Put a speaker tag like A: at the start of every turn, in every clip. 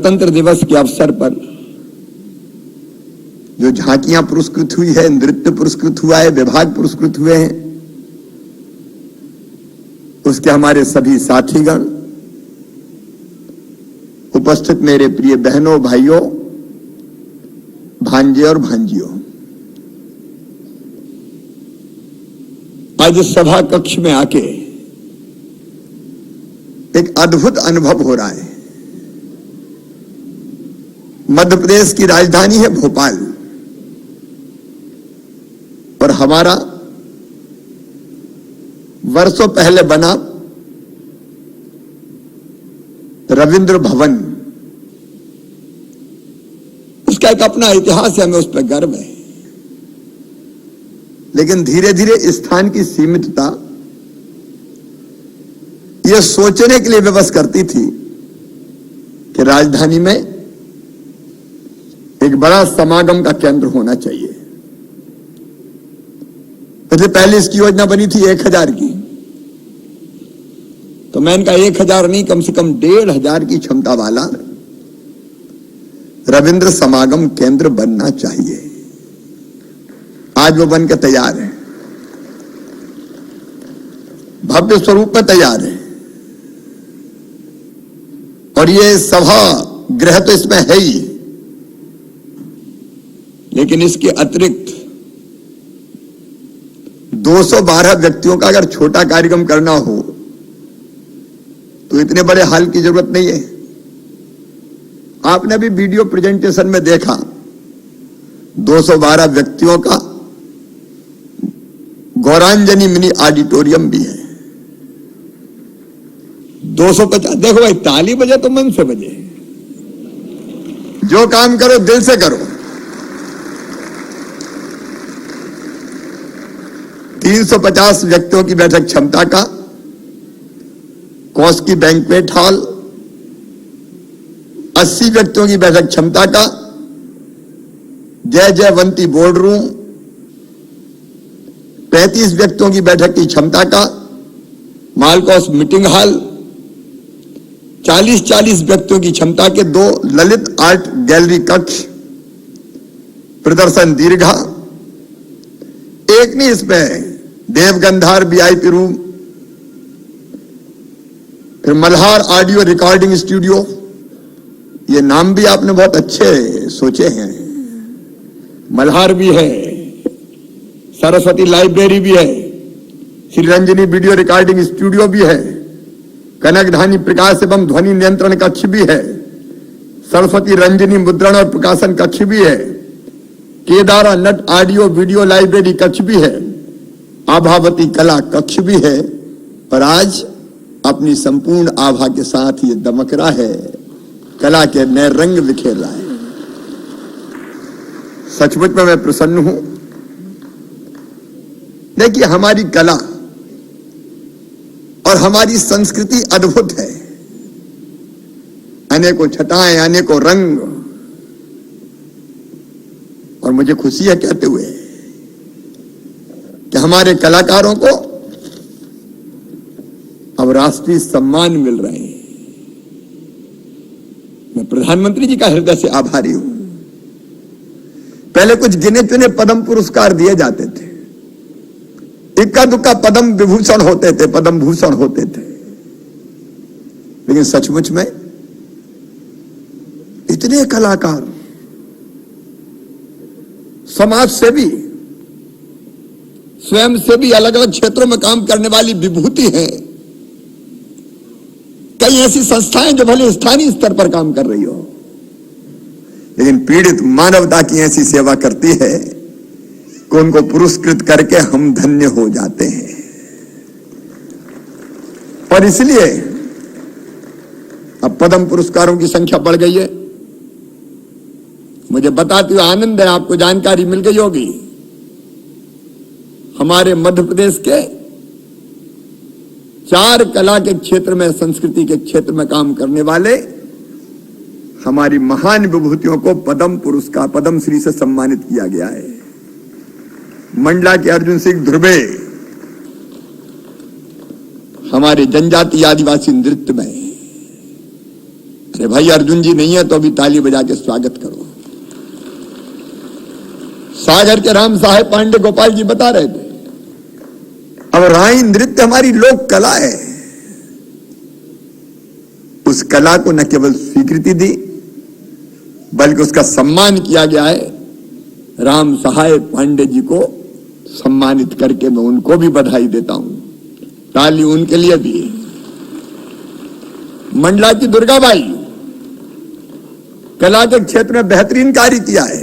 A: गणतंत्र दिवस के अवसर पर जो झांकियां पुरस्कृत हुई है, नृत्य पुरस्कृत हुआ है, विभाग पुरस्कृत हुए हैं, उसके हमारे सभी साथीगण, उपस्थित मेरे प्रिय बहनों, भाइयों, भांजे और भांजियों, आज सभा कक्ष में आके एक अद्भुत अनुभव हो रहा है। मध्य प्रदेश की राजधानी है भोपाल और हमारा वर्षों पहले बना रविंद्र भवन, उसका एक अपना इतिहास है, हमें उस पर गर्व है। लेकिन धीरे धीरे स्थान की सीमितता यह सोचने के लिए विवश करती थी कि राजधानी में एक बड़ा समागम का केंद्र होना चाहिए। पहले इसकी योजना बनी थी 1000 की, तो मैंने कहा 1000 नहीं, कम से कम 1500 की क्षमता वाला रविंद्र समागम केंद्र बनना चाहिए। आज वो बनकर तैयार है, भव्य स्वरूप में तैयार है, और ये सभा गृह तो इसमें है ही, लेकिन इसके अतिरिक्त 212 व्यक्तियों का अगर छोटा कार्यक्रम करना हो तो इतने बड़े हॉल की जरूरत नहीं है। आपने भी वीडियो प्रेजेंटेशन में देखा 212 व्यक्तियों का गौरांजनी मिनी ऑडिटोरियम भी है। 250, देखो भाई, ताली बजे तो मन से बजे, जो काम करो दिल से करो। 350 व्यक्तियों की बैठक क्षमता का कॉस्की बैंक्वेट हॉल, 80 व्यक्तियों की बैठक क्षमता का जय जयवंती बोर्ड रूम, 35 व्यक्तियों की बैठक की क्षमता का मालकोस मीटिंग हॉल, 40 व्यक्तियों की क्षमता के 2 ललित आर्ट गैलरी कक्ष, प्रदर्शन दीर्घा, एक नहीं इसमें देवगंधार वीआईपी रूम, फिर मल्हार ऑडियो रिकॉर्डिंग स्टूडियो, ये नाम भी आपने बहुत अच्छे सोचे हैं। मल्हार भी है, सरस्वती लाइब्रेरी भी है, Shri Ranjani video recording studio भी है, कनकधानी प्रकाश एवं ध्वनि नियंत्रण कक्ष भी है, सरस्वती रंजनी मुद्रण और प्रकाशन कक्ष भी है, केदारा नट ऑडियो वीडियो लाइब्रेरी कक्ष भी है, आभावती कला कक्ष भी है, और आज अपनी संपूर्ण आभा के साथ ये दमक रहा है, कला के नए रंग बिखेर रहा है। सचमुच में मैं प्रसन्न हूं। देखिए, हमारी कला और हमारी संस्कृति अद्भुत है, अनेकों छटाएं, अनेकों रंग, और मुझे खुशी है कहते हुए कि हमारे कलाकारों को अब राष्ट्रीय सम्मान मिल रहे हैं। मैं प्रधानमंत्री जी का हृदय से आभारी हूं। पहले कुछ गिने चुने पद्म पुरस्कार दिए जाते थे, इक्का दुक्का पद्म विभूषण होते थे, पद्म भूषण होते थे, लेकिन सचमुच में इतने कलाकार, समाज सेवी, स्वयं से भी अलग अलग क्षेत्रों में काम करने वाली विभूति है। कई ऐसी संस्थाएं जो भले स्थानीय स्तर पर काम कर रही हो, लेकिन पीड़ित मानवता की ऐसी सेवा करती है कि उनको पुरस्कृत करके हम धन्य हो जाते हैं। और इसलिए अब पद्म पुरस्कारों की संख्या बढ़ गई है। मुझे बताते हुए आनंद है, आपको जानकारी मिल गई होगी, हमारे मध्य प्रदेश के 4 कला के क्षेत्र में, संस्कृति के क्षेत्र में काम करने वाले हमारी महान विभूतियों को पद्म पुरस्कार, पद्म श्री से सम्मानित किया गया है। मंडला के अर्जुन सिंह ध्रुवे हमारे जनजाति आदिवासी नृत्य में, कि भाई अर्जुन जी नहीं है तो अभी ताली बजा के स्वागत करो। सागर के राम साहेब पांडे गोपाल जी बता रहे थे, अब राई नृत्य हमारी लोक कला है, उस कला को न केवल स्वीकृति दी बल्कि उसका सम्मान किया गया है। राम सहाय पांडे जी को सम्मानित करके मैं उनको भी बधाई देता हूं, ताली उनके लिए भी। मंडला की दुर्गाबाई कला के क्षेत्र में बेहतरीन कार्य किया है।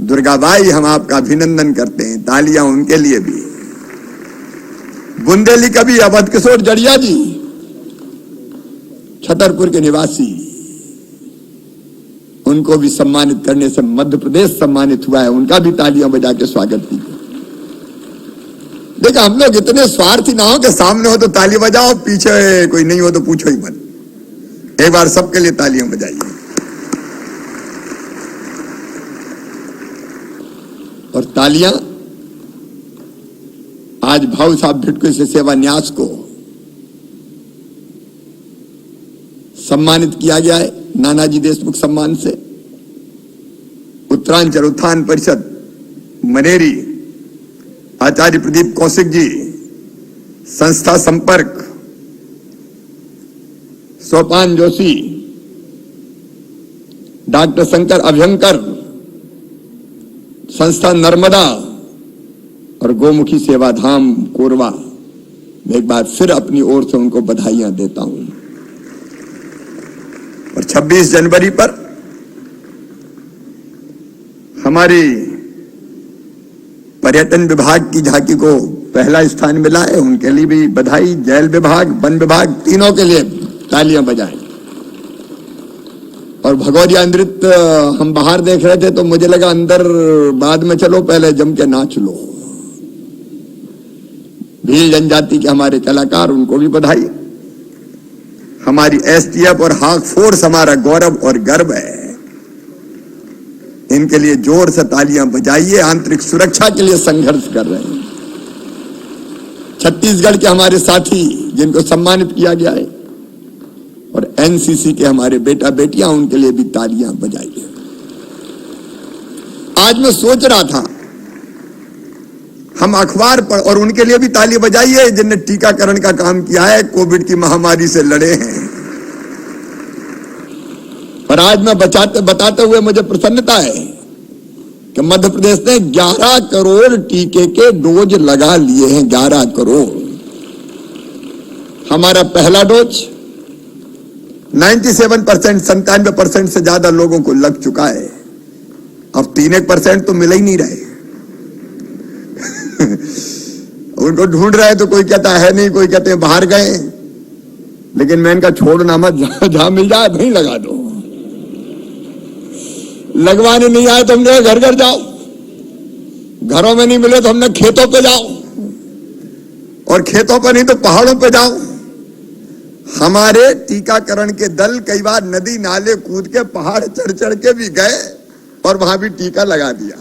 A: दुर्गाबाई हम आपका अभिनंदन करते हैं, तालियां उनके लिए भी। बुंदेली कवि अवध किशोर जड़िया जी छतरपुर के निवासी, उनको भी सम्मानित करने से मध्य प्रदेश सम्मानित हुआ है, उनका भी तालियां बजा के स्वागत कीजिए। देखो हम लोग इतने स्वार्थी ना हो कि सामने हो तो ताली बजाओ, पीछे कोई नहीं हो तो पूछो ही मत। एक बार सबके लिए तालियां बजाइए। और तालियां आज भाऊ साहब भिटको से सेवा न्यास को सम्मानित किया गया है नानाजी देशमुख सम्मान से। उत्तरांचल उत्थान परिषद मनेरी आचार्य प्रदीप कौशिक जी, संस्था संपर्क सोपान जोशी, डॉक्टर शंकर अभ्यंकर, संस्था नर्मदा और गोमुखी सेवा धाम कोरबा, मैं एक बार फिर अपनी ओर से उनको बधाइयां देता हूं। और 26 जनवरी पर हमारी पर्यटन विभाग की झांकी को पहला स्थान मिला है, उनके लिए भी बधाई। जेल विभाग, वन विभाग, तीनों के लिए तालियां बजाएं। और भगौरिया नृत्य हम बाहर देख रहे थे तो मुझे लगा अंदर बाद में चलो, पहले जम के नाच लो। भील जनजाति के हमारे कलाकार, उनको भी बधाई। हमारी एसटीएफ और हाक फोर्स हमारा गौरव और गर्व है, इनके लिए जोर से तालियां बजाइए। आंतरिक सुरक्षा के लिए संघर्ष कर रहे हैं। छत्तीसगढ़ के हमारे साथी जिनको सम्मानित किया गया है, और एनसीसी के हमारे बेटा बेटियां, उनके लिए भी तालियां बजाइए। आज मैं सोच रहा था, हम अखबार पर, और उनके लिए भी ताली बजाइए जिनने टीकाकरण का काम किया है, कोविड की महामारी से लड़े हैं। और आज मैं बताते हुए मुझे प्रसन्नता है कि मध्य प्रदेश ने 11 करोड़ टीके के डोज लगा लिए हैं। 11 करोड़। हमारा पहला डोज 97%, 97% से ज्यादा लोगों को लग चुका है। अब 3% तो मिल ही नहीं रहे। उनको ढूंढ रहे तो कोई कहता है नहीं, कोई कहते हैं बाहर गए। लेकिन मैं इनका छोड़ना मत, जहां मिल जाए वहीं लगा दो। लगवाने नहीं आए तो हमने घर घर जाओ, घरों में नहीं मिले तो हमने खेतों पे जाओ, और खेतों पर नहीं तो पहाड़ों पे जाओ। हमारे टीकाकरण के दल कई बार नदी नाले कूद के पहाड़ चढ़ चढ़ के भी गए और वहां भी टीका लगा दिया।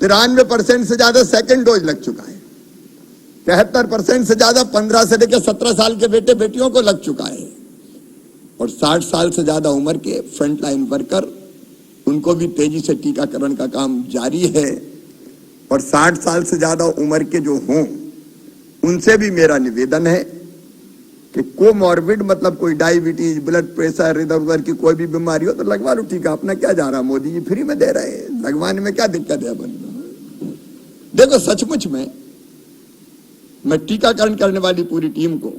A: 93% से ज्यादा सेकंड डोज लग चुका है। 73% से ज्यादा 15 से लेकर 17 साल के बेटे बेटियों को लग चुका है। और 60 साल से ज्यादा उम्र के फ्रंटलाइन वर्कर, उनको भी तेजी से टीकाकरण का काम जारी है। और 60 साल से ज्यादा उम्र के जो हों, उनसे भी मेरा निवेदन है कि कोमॉर्बिड, मतलब कोई डायबिटीज, ब्लड प्रेशर, इधर उधर की कोई भी बीमारी हो तो लगवा लो टीका। अपना क्या जा रहा, मोदी जी फ्री में दे रहे हैं, लगवाने में क्या दिक्कत है। देखो सचमुच में मैं टीकाकरण करने वाली पूरी टीम को,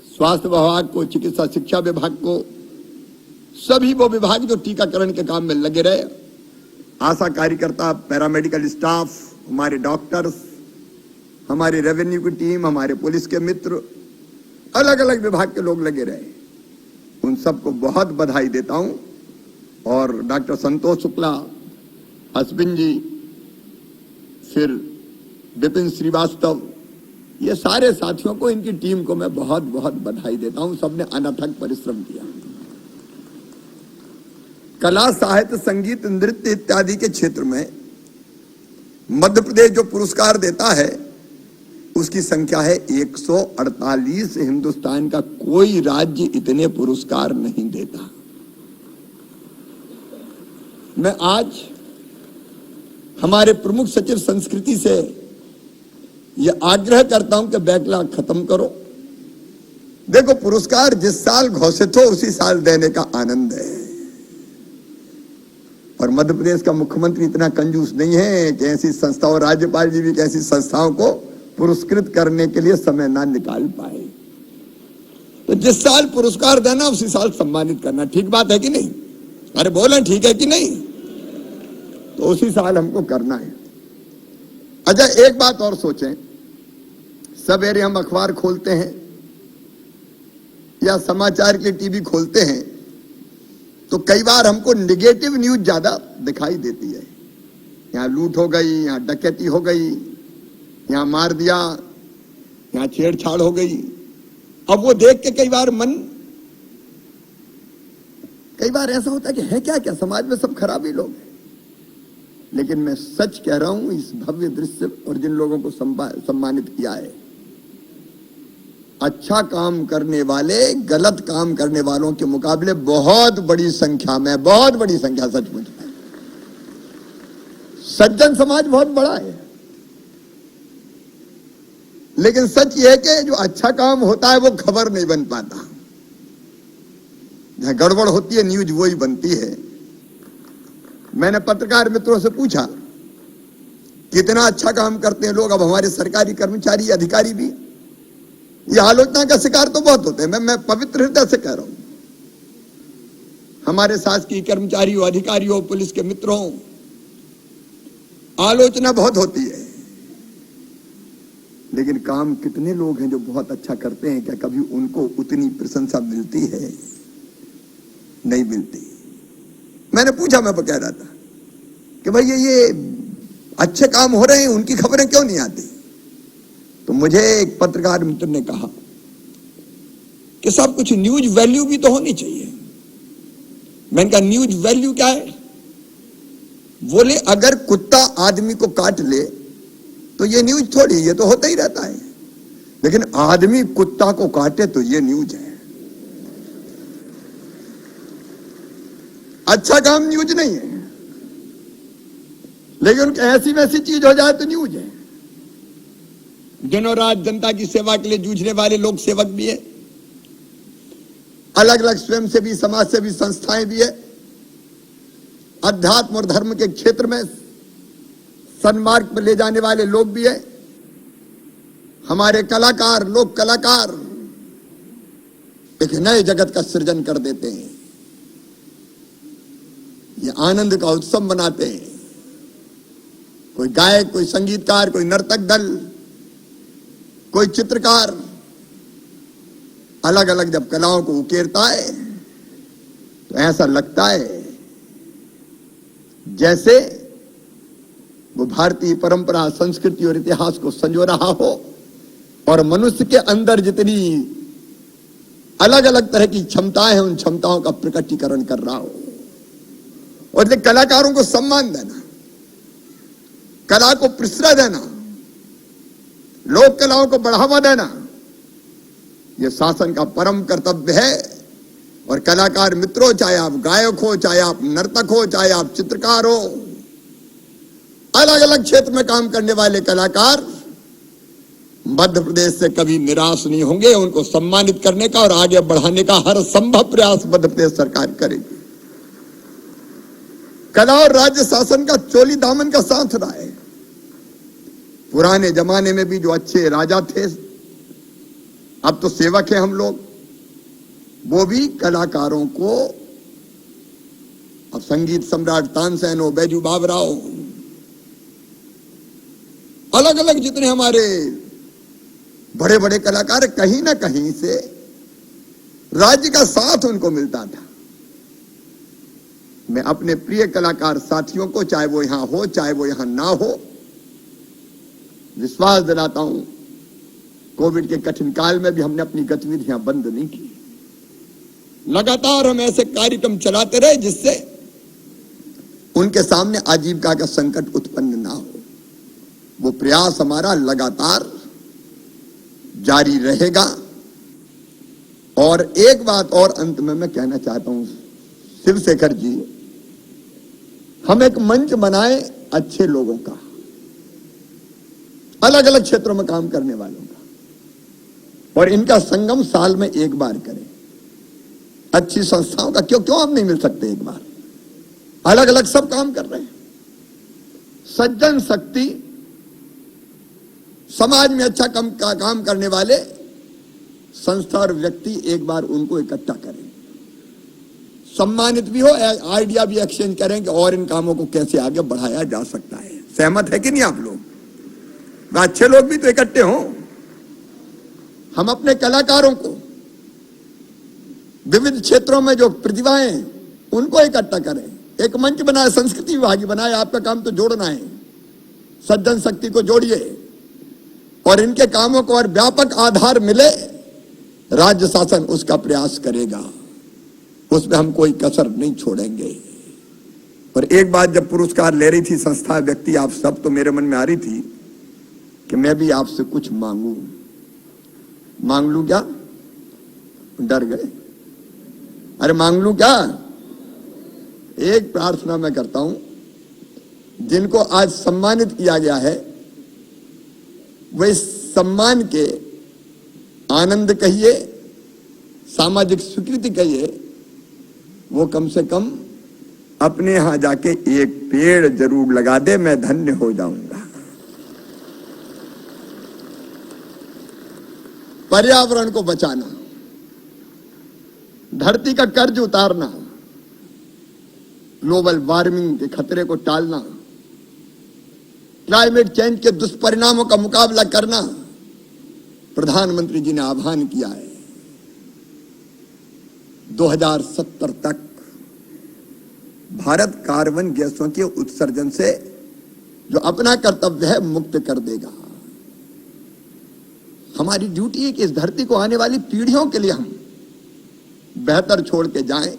A: स्वास्थ्य विभाग को, चिकित्सा शिक्षा विभाग को, सभी वो विभाग जो टीकाकरण के काम में लगे रहे, आशा कार्यकर्ता, पैरामेडिकल स्टाफ, हमारे डॉक्टर्स, हमारे रेवेन्यू की टीम, हमारे पुलिस के मित्र, अलग अलग विभाग के लोग लगे रहे, उन सबको बहुत बधाई देता हूं। और डॉक्टर संतोष शुक्ला, अश्विन जी, फिर विपिन श्रीवास्तव, ये सारे साथियों को, इनकी टीम को मैं बहुत बहुत बधाई देता हूं। सबने अनथक परिश्रम किया। कला, साहित्य, संगीत, नृत्य इत्यादि के क्षेत्र में मध्य प्रदेश जो पुरस्कार देता है उसकी संख्या है 148। हिंदुस्तान का कोई राज्य इतने पुरस्कार नहीं देता। मैं आज हमारे प्रमुख सचिव संस्कृति से यह आग्रह करता हूं कि बैकलॉग खत्म करो। देखो, पुरस्कार जिस साल घोषित हो उसी साल देने का आनंद है। और मध्य प्रदेश का मुख्यमंत्री इतना कंजूस नहीं है कि ऐसी संस्थाओं, राज्यपाल जी भी ऐसी संस्थाओं को पुरस्कृत करने के लिए समय ना निकाल पाए। तो जिस साल पुरस्कार देना उसी साल सम्मानित करना। ठीक बात है कि नहीं? अरे बोलें, ठीक है कि नहीं? तो उसी साल हमको करना है। अच्छा, एक बात और सोचें, सवेरे हम अखबार खोलते हैं या समाचार के टीवी खोलते हैं तो कई बार हमको निगेटिव न्यूज ज्यादा दिखाई देती है। यहां लूट हो गई, यहां डकैती हो गई, यहां मार दिया, यहां छेड़छाड़ हो गई। अब वो देख के कई बार ऐसा होता है कि है क्या समाज में सब खराब ही लोग हैं। लेकिन मैं सच कह रहा हूं, इस भव्य दृश्य और जिन लोगों को सम्मानित किया है, अच्छा काम करने वाले गलत काम करने वालों के मुकाबले बहुत बड़ी संख्या में, बहुत बड़ी संख्या सचमुच में सज्जन समाज बहुत बड़ा है। लेकिन सच यह है कि जो अच्छा काम होता है वो खबर नहीं बन पाता। जहां गड़बड़ होती है न्यूज वही बनती है। मैंने पत्रकार मित्रों से पूछा कितना अच्छा काम करते हैं लोग। अब हमारे सरकारी कर्मचारी, अधिकारी भी ये आलोचना का शिकार तो बहुत होते हैं। मैं पवित्र हृदय से कह रहा हूं, हमारे शासकीय कर्मचारियों, अधिकारियों, पुलिस के मित्रों, आलोचना बहुत होती है। लेकिन काम कितने लोग हैं जो बहुत अच्छा करते हैं? क्या कभी उनको उतनी प्रशंसा मिलती है? नहीं मिलती। मैंने पूछा, मैं कह रहा था कि भाई ये अच्छे काम हो रहे हैं, उनकी खबरें क्यों नहीं आती? तो मुझे एक पत्रकार मित्र ने कहा कि सब कुछ न्यूज वैल्यू भी तो होनी चाहिए। मैंने कहा न्यूज वैल्यू क्या है? बोले अगर कुत्ता आदमी को काट ले तो ये न्यूज थोड़ी, ये तो होता ही रहता है। लेकिन आदमी कुत्ता को काटे तो ये न्यूज है। अच्छा काम न्यूज नहीं है, लेकिन ऐसी वैसी चीज हो जाए तो न्यूज है। दिनों रात जनता की सेवा के लिए जूझने वाले लोक सेवक भी है, अलग अलग स्वयंसेवी समाज सेवी संस्थाएं भी है, अध्यात्म और धर्म के क्षेत्र में सन्मार्ग पर ले जाने वाले लोग भी है, हमारे कलाकार, लोक कलाकार एक नए जगत का सृजन कर देते हैं। ये आनंद का उत्सव मनाते हैं। कोई गायक, कोई संगीतकार, कोई नर्तक दल, कोई चित्रकार अलग अलग जब कलाओं को उकेरता है तो ऐसा लगता है जैसे वो भारतीय परंपरा, संस्कृति और इतिहास को संजो रहा हो और मनुष्य के अंदर जितनी अलग अलग तरह की क्षमताएं हैं उन क्षमताओं का प्रकटीकरण कर रहा हो। और इसलिए कलाकारों को सम्मान देना, कला को प्रश्रय देना, लोक कलाओं को बढ़ावा देना, यह शासन का परम कर्तव्य है। और कलाकार मित्रों, चाहे आप गायक हो, चाहे आप नर्तक हो, चाहे आप चित्रकार हो, अलग अलग क्षेत्र में काम करने वाले कलाकार मध्य प्रदेश से कभी निराश नहीं होंगे। उनको सम्मानित करने का और आगे बढ़ाने का हर संभव प्रयास मध्य प्रदेश सरकार करेगी। कला और राज्य शासन का चोली दामन का साथ रहा है। पुराने जमाने में भी जो अच्छे राजा थे, अब तो सेवक हैं हम लोग, वो भी कलाकारों को, अब संगीत सम्राट तानसेन हो, बैजू बाबराव, अलग अलग जितने हमारे बड़े बड़े कलाकार, कहीं ना कहीं से राज्य का साथ उनको मिलता था। मैं अपने प्रिय कलाकार साथियों को, चाहे वो यहां हो चाहे वो यहां ना हो, विश्वास दिलाता हूं कोविड के कठिन काल में भी हमने अपनी गतिविधियां बंद नहीं की। लगातार हम ऐसे कार्यक्रम चलाते रहे जिससे उनके सामने आजीविका का संकट उत्पन्न ना हो। वो प्रयास हमारा लगातार जारी रहेगा। और एक बात और अंत में मैं कहना चाहता हूं, शिवशेखर जी, हम एक मंच बनाए अच्छे लोगों का, अलग अलग क्षेत्रों में काम करने वालों का, और इनका संगम साल में एक बार करें। अच्छी संस्थाओं का क्यों हम नहीं मिल सकते एक बार? अलग अलग सब काम कर रहे हैं। सज्जन शक्ति, समाज में अच्छा काम करने वाले संस्था और व्यक्ति, एक बार उनको इकट्ठा करें, सम्मानित भी हो, आइडिया भी एक्सचेंज करें कि और इन कामों को कैसे आगे बढ़ाया जा सकता है। सहमत है कि नहीं आप लोग? अच्छे लोग भी तो इकट्ठे हों। हम अपने कलाकारों को, विविध क्षेत्रों में जो प्रतिभाएं, उनको इकट्ठा करें, एक मंच बनाए, संस्कृति विभाग बनाए। आपका काम तो जोड़ना है, सज्जन शक्ति को जोड़िए और इनके कामों को और व्यापक आधार मिले, राज्य शासन उसका प्रयास करेगा, उसमें हम कोई कसर नहीं छोड़ेंगे। और एक बात जब पुरस्कार ले रही थी संस्था, व्यक्ति, आप सब, तो मेरे मन में आ रही थी कि मैं भी आपसे कुछ मांग लूं क्या? डर गए? अरे मांग लूं क्या? एक प्रार्थना मैं करता हूं, जिनको आज सम्मानित किया गया है, वे सम्मान के आनंद कहिए, सामाजिक स्वीकृति कहिए, वो कम से कम अपने यहां जाके एक पेड़ जरूर लगा दे, मैं धन्य हो जाऊंगा। पर्यावरण को बचाना, धरती का कर्ज उतारना, ग्लोबल वार्मिंग के खतरे को टालना, क्लाइमेट चेंज के दुष्परिणामों का मुकाबला करना, प्रधानमंत्री जी ने आह्वान किया है 2070 तक भारत कार्बन गैसों के उत्सर्जन से जो अपना कर्तव्य है मुक्त कर देगा। हमारी ड्यूटी है कि इस धरती को आने वाली पीढ़ियों के लिए हम बेहतर छोड़ के जाएं।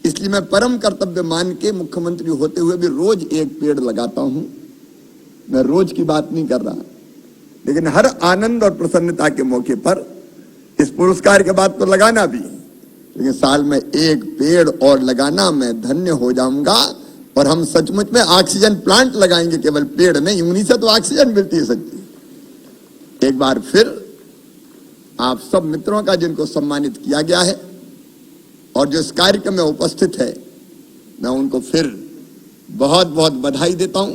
A: इसलिए मैं परम कर्तव्य मान के मुख्यमंत्री होते हुए भी रोज एक पेड़ लगाता हूं। मैं रोज की बात नहीं कर रहा, लेकिन हर आनंद और प्रसन्नता के मौके पर इस पुरस्कार के बाद तो लगाना भी, लेकिन साल में एक पेड़ और लगाना, मैं धन्य हो जाऊंगा। और हम सचमुच में ऑक्सीजन प्लांट लगाएंगे, केवल पेड़ नहीं, उन्हीं से तो ऑक्सीजन मिलती है सच्ची। एक बार फिर आप सब मित्रों का, जिनको सम्मानित किया गया है और जो इस कार्यक्रम में उपस्थित है, मैं उनको फिर बहुत बहुत बधाई देता हूं।